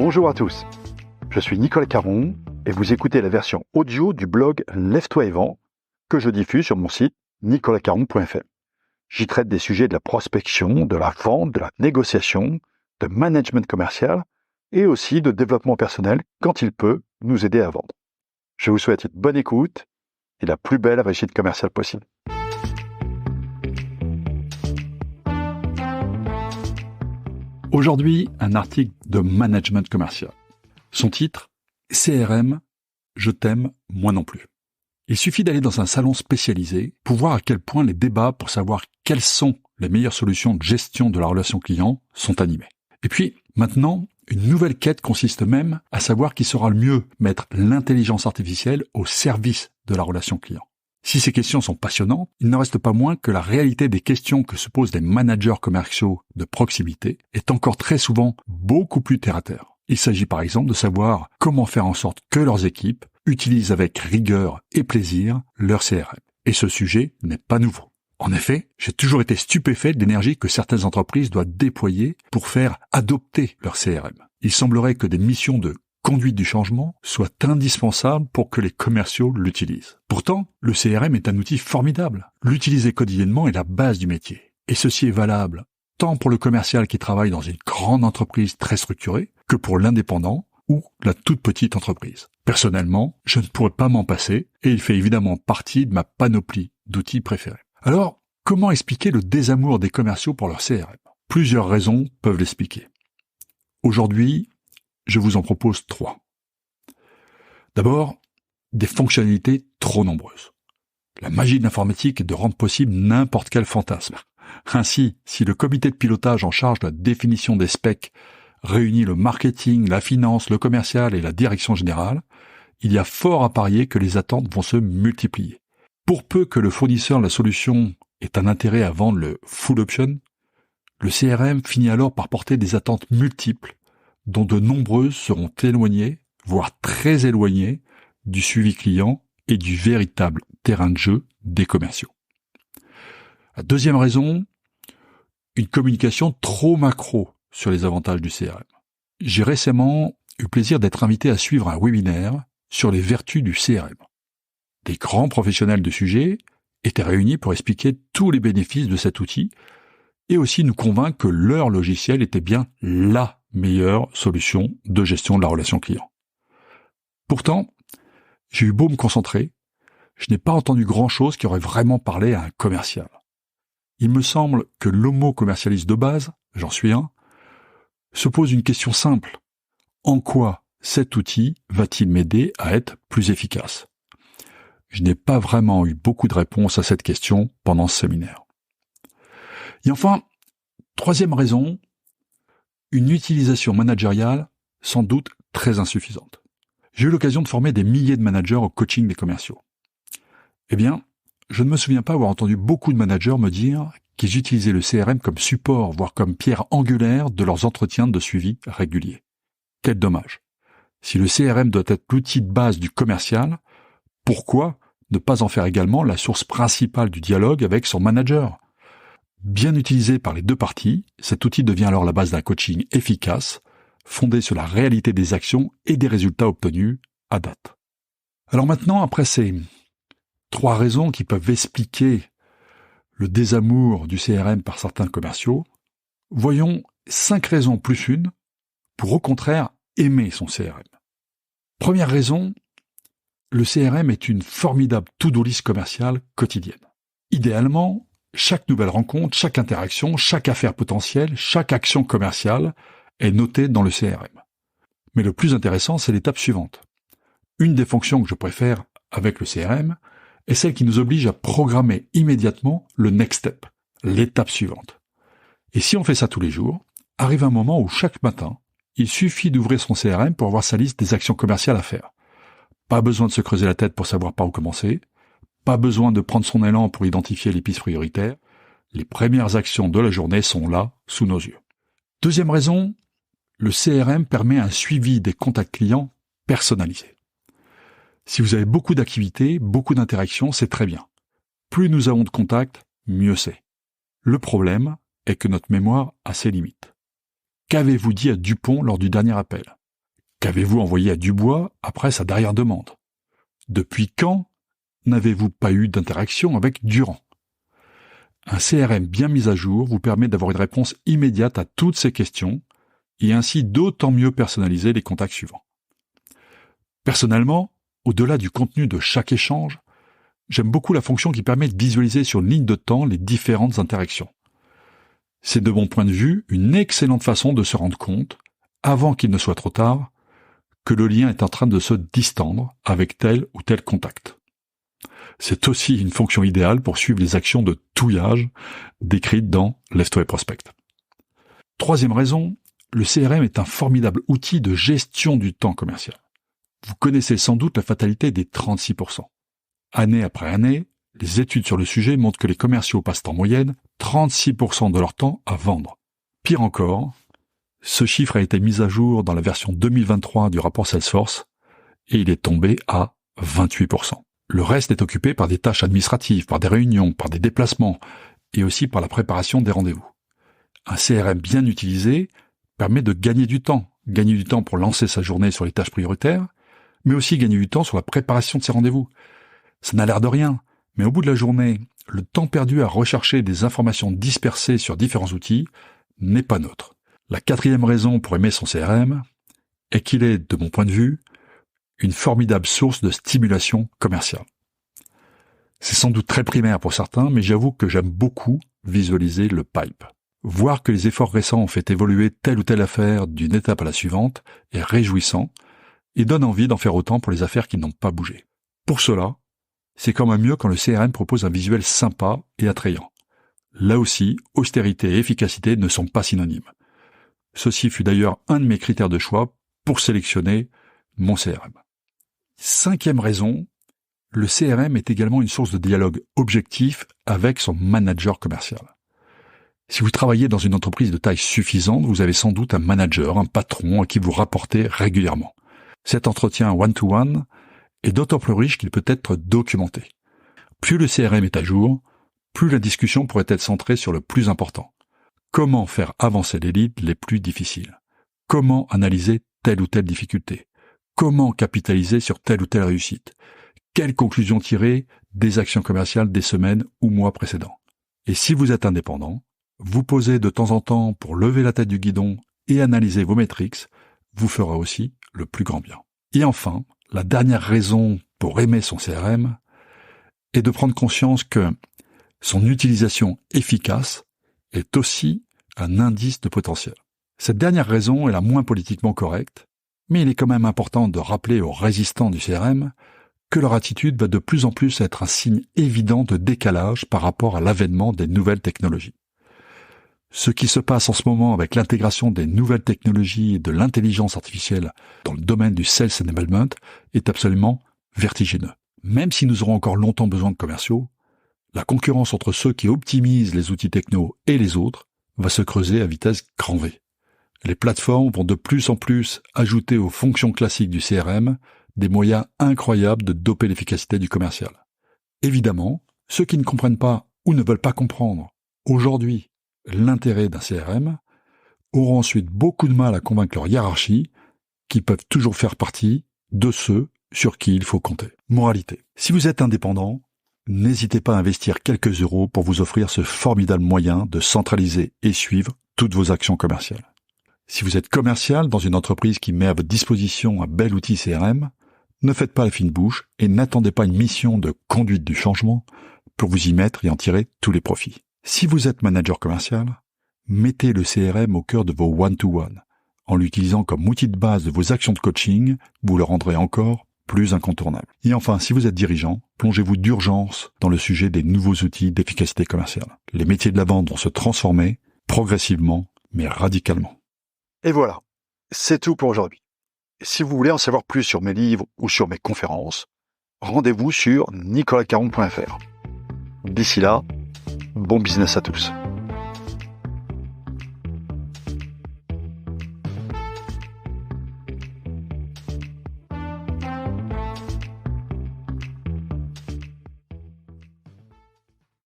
Bonjour à tous, je suis Nicolas Caron et vous écoutez la version audio du blog Lève-toi et vends que je diffuse sur mon site nicolascaron.fr. J'y traite des sujets de la prospection, de la vente, de la négociation, de management commercial et aussi de développement personnel quand il peut nous aider à vendre. Je vous souhaite une bonne écoute et la plus belle réussite commerciale possible. Aujourd'hui, un article de management commercial. Son titre, CRM, je t'aime, moi non plus. Il suffit d'aller dans un salon spécialisé pour voir à quel point les débats pour savoir quelles sont les meilleures solutions de gestion de la relation client sont animés. Et puis, maintenant, une nouvelle quête consiste même à savoir qui saura le mieux mettre l'intelligence artificielle au service de la relation client. Si ces questions sont passionnantes, il n'en reste pas moins que la réalité des questions que se posent les managers commerciaux de proximité est encore très souvent beaucoup plus terre-à-terre. Il s'agit par exemple de savoir comment faire en sorte que leurs équipes utilisent avec rigueur et plaisir leur CRM. Et ce sujet n'est pas nouveau. En effet, j'ai toujours été stupéfait de l'énergie que certaines entreprises doivent déployer pour faire adopter leur CRM. Il semblerait que des missions de conduite du changement soient indispensables pour que les commerciaux l'utilisent. Pourtant, le CRM est un outil formidable. L'utiliser quotidiennement est la base du métier. Et ceci est valable tant pour le commercial qui travaille dans une grande entreprise très structurée que pour l'indépendant ou la toute petite entreprise. Personnellement, je ne pourrais pas m'en passer et il fait évidemment partie de ma panoplie d'outils préférés. Alors, comment expliquer le désamour des commerciaux pour leur CRM ? Plusieurs raisons peuvent l'expliquer. Aujourd'hui, je vous en propose 3. D'abord, des fonctionnalités trop nombreuses. La magie de l'informatique est de rendre possible n'importe quel fantasme. Ainsi, si le comité de pilotage en charge de la définition des specs réunit le marketing, la finance, le commercial et la direction générale, il y a fort à parier que les attentes vont se multiplier. Pour peu que le fournisseur de la solution ait un intérêt à vendre le full option, le CRM finit alors par porter des attentes multiples dont de nombreuses seront éloignées, voire très éloignées, du suivi client et du véritable terrain de jeu des commerciaux. La deuxième raison, une communication trop macro sur les avantages du CRM. J'ai récemment eu le plaisir d'être invité à suivre un webinaire sur les vertus du CRM. Des grands professionnels de sujet étaient réunis pour expliquer tous les bénéfices de cet outil et aussi nous convaincre que leur logiciel était bien la meilleure solution de gestion de la relation client. Pourtant, j'ai eu beau me concentrer, je n'ai pas entendu grand-chose qui aurait vraiment parlé à un commercial. Il me semble que l'homo commercialiste de base, j'en suis un, se pose une question simple. En quoi cet outil va-t-il m'aider à être plus efficace ? Je n'ai pas vraiment eu beaucoup de réponses à cette question pendant ce séminaire. Et enfin, troisième raison, une utilisation managériale sans doute très insuffisante. J'ai eu l'occasion de former des milliers de managers au coaching des commerciaux. Eh bien, je ne me souviens pas avoir entendu beaucoup de managers me dire qu'ils utilisaient le CRM comme support, voire comme pierre angulaire de leurs entretiens de suivi réguliers. Quel dommage. Si le CRM doit être l'outil de base du commercial, pourquoi ne pas en faire également la source principale du dialogue avec son manager ? Bien utilisé par les deux parties, cet outil devient alors la base d'un coaching efficace, fondé sur la réalité des actions et des résultats obtenus à date. Alors maintenant, après ces 3 raisons qui peuvent expliquer le désamour du CRM par certains commerciaux, voyons 5 raisons plus une pour au contraire aimer son CRM. Première raison, le CRM est une formidable to-do list commerciale quotidienne. Idéalement, chaque nouvelle rencontre, chaque interaction, chaque affaire potentielle, chaque action commerciale est notée dans le CRM. Mais le plus intéressant, c'est l'étape suivante. Une des fonctions que je préfère avec le CRM est celle qui nous oblige à programmer immédiatement le next step, l'étape suivante. Et si on fait ça tous les jours, arrive un moment où chaque matin, il suffit d'ouvrir son CRM pour avoir sa liste des actions commerciales à faire. Pas besoin de se creuser la tête pour savoir par où commencer. Pas besoin de prendre son élan pour identifier les pistes prioritaires. Les premières actions de la journée sont là, sous nos yeux. Deuxième raison, le CRM permet un suivi des contacts clients personnalisé. Si vous avez beaucoup d'activités, beaucoup d'interactions, c'est très bien. Plus nous avons de contacts, mieux c'est. Le problème est que notre mémoire a ses limites. Qu'avez-vous dit à Dupont lors du dernier appel ? Qu'avez-vous envoyé à Dubois après sa dernière demande? Depuis quand n'avez-vous pas eu d'interaction avec Durand? Un CRM bien mis à jour vous permet d'avoir une réponse immédiate à toutes ces questions et ainsi d'autant mieux personnaliser les contacts suivants. Personnellement, au-delà du contenu de chaque échange, j'aime beaucoup la fonction qui permet de visualiser sur une ligne de temps les différentes interactions. C'est de mon point de vue une excellente façon de se rendre compte, avant qu'il ne soit trop tard, que le lien est en train de se distendre avec tel ou tel contact. C'est aussi une fonction idéale pour suivre les actions de touillage décrites dans Left-Way Prospect. Troisième raison, le CRM est un formidable outil de gestion du temps commercial. Vous connaissez sans doute la fatalité des 36%. Année après année, les études sur le sujet montrent que les commerciaux passent en moyenne 36% de leur temps à vendre. Pire encore, ce chiffre a été mis à jour dans la version 2023 du rapport Salesforce et il est tombé à 28%. Le reste est occupé par des tâches administratives, par des réunions, par des déplacements et aussi par la préparation des rendez-vous. Un CRM bien utilisé permet de gagner du temps pour lancer sa journée sur les tâches prioritaires, mais aussi gagner du temps sur la préparation de ses rendez-vous. Ça n'a l'air de rien, mais au bout de la journée, le temps perdu à rechercher des informations dispersées sur différents outils n'est pas neutre. La quatrième raison pour aimer son CRM est qu'il est, de mon point de vue, une formidable source de stimulation commerciale. C'est sans doute très primaire pour certains, mais j'avoue que j'aime beaucoup visualiser le pipe. Voir que les efforts récents ont fait évoluer telle ou telle affaire d'une étape à la suivante est réjouissant et donne envie d'en faire autant pour les affaires qui n'ont pas bougé. Pour cela, c'est quand même mieux quand le CRM propose un visuel sympa et attrayant. Là aussi, austérité et efficacité ne sont pas synonymes. Ceci fut d'ailleurs un de mes critères de choix pour sélectionner mon CRM. Cinquième raison, le CRM est également une source de dialogue objectif avec son manager commercial. Si vous travaillez dans une entreprise de taille suffisante, vous avez sans doute un manager, un patron à qui vous rapportez régulièrement. Cet entretien one-to-one est d'autant plus riche qu'il peut être documenté. Plus le CRM est à jour, plus la discussion pourrait être centrée sur le plus important. Comment faire avancer les leads les plus difficiles? Comment analyser telle ou telle difficulté? Comment capitaliser sur telle ou telle réussite? Quelles conclusions tirer des actions commerciales des semaines ou mois précédents? Et si vous êtes indépendant, vous posez de temps en temps pour lever la tête du guidon et analyser vos métriques vous fera aussi le plus grand bien. Et enfin, la dernière raison pour aimer son CRM est de prendre conscience que son utilisation efficace est aussi un indice de potentiel. Cette dernière raison est la moins politiquement correcte, mais il est quand même important de rappeler aux résistants du CRM que leur attitude va de plus en plus être un signe évident de décalage par rapport à l'avènement des nouvelles technologies. Ce qui se passe en ce moment avec l'intégration des nouvelles technologies et de l'intelligence artificielle dans le domaine du sales enablement est absolument vertigineux. Même si nous aurons encore longtemps besoin de commerciaux, la concurrence entre ceux qui optimisent les outils techno et les autres va se creuser à vitesse grand V. Les plateformes vont de plus en plus ajouter aux fonctions classiques du CRM des moyens incroyables de doper l'efficacité du commercial. Évidemment, ceux qui ne comprennent pas ou ne veulent pas comprendre aujourd'hui l'intérêt d'un CRM auront ensuite beaucoup de mal à convaincre leur hiérarchie qui peuvent toujours faire partie de ceux sur qui il faut compter. Moralité. Si vous êtes indépendant, n'hésitez pas à investir quelques euros pour vous offrir ce formidable moyen de centraliser et suivre toutes vos actions commerciales. Si vous êtes commercial dans une entreprise qui met à votre disposition un bel outil CRM, ne faites pas la fine bouche et n'attendez pas une mission de conduite du changement pour vous y mettre et en tirer tous les profits. Si vous êtes manager commercial, mettez le CRM au cœur de vos one-to-one. En l'utilisant comme outil de base de vos actions de coaching, vous le rendrez encore plus incontournable. Et enfin, si vous êtes dirigeant, plongez-vous d'urgence dans le sujet des nouveaux outils d'efficacité commerciale. Les métiers de la vente vont se transformer progressivement, mais radicalement. Et voilà, c'est tout pour aujourd'hui. Si vous voulez en savoir plus sur mes livres ou sur mes conférences, rendez-vous sur nicolascaron.fr. D'ici là, bon business à tous.